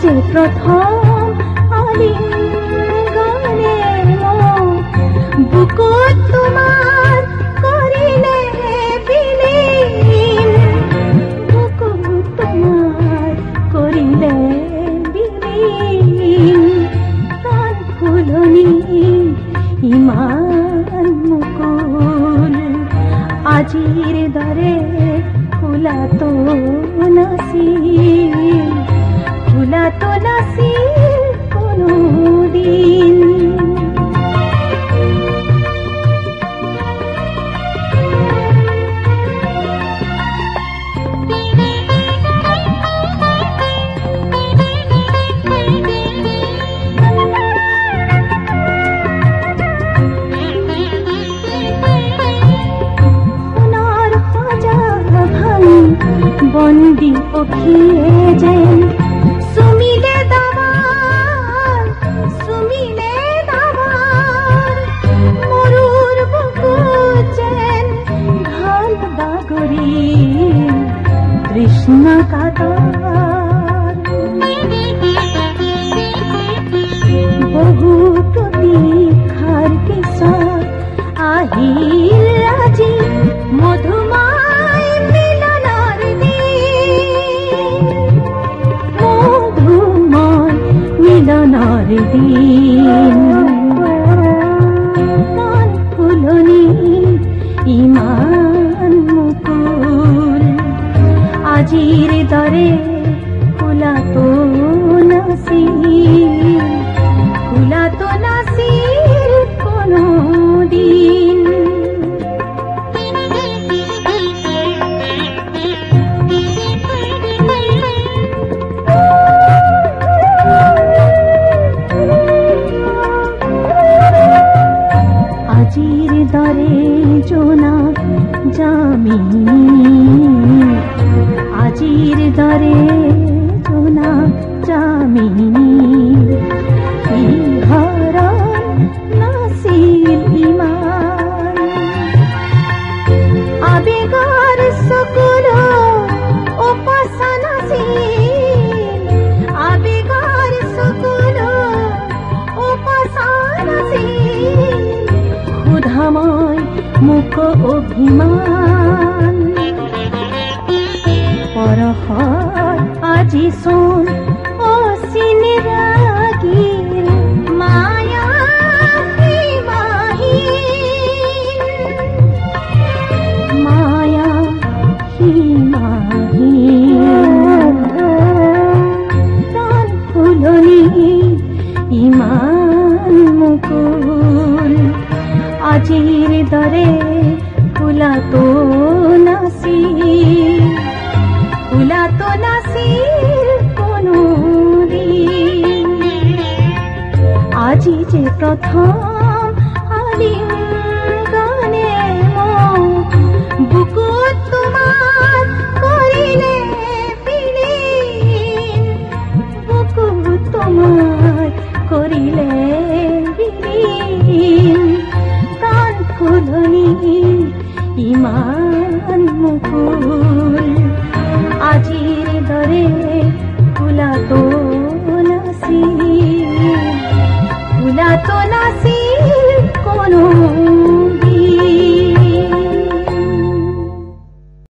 যে প্রথম আলিঙ্গনে বুকুত তোমার করিলে বিলীন, বুকুত তোমার করিলে বিলীন। প্রাণ ফুলনি ইমান মুকুল, আজির দরে ফুলা তো নাসিল, ফুলা তো নাসিল কোনদিন। বন্দি পক্ষিয়ে যেন সুমিলে দাবার, সুমিলে দাবার। মরুর বুকুত যেন ঢাল বাগরি তৃষ্ণা কাতর। বহু প্রতীক্ষার পিছত আহিল আজি মধুময় মিলনৰ দিন, মধুময় মিলনৰ দিন। প্ৰাণ ফুলনি ইমান মুকুল, আজিৰ দৰে ফুলা তো নাছিল, ফুলা তো নাছিল কোনদিন। আজির দরে জোনাক জামিনী, আজির দরে জোনাক জামিনী। ইহারান নাসিল ইমান, আবেগার সকল উপাসনা ছিল, আবেগার সকল উপাসনা ছিল। ক্ষুধাময় মুখ অভিমান, পরহর আজি সোন অসীন রাগীর মায়া হিমাহীন, মায়া হিমাহীন। প্রাণ ফুলনি ইমান মুকুল, আজির দরে ফুলা তো নাসিল, ফুলা তো নাসিল কোনদিন। আজি যে প্রথম আলিঙ্গনে বুকুত তোমার করিলে বিলীন, বুকুত তোমার করিলে বিলীন। প্রাণ ফুলনি ইমান মুকুল, আজির দরে ফুলা তো নাসিল, ফুলা তো নাসিল।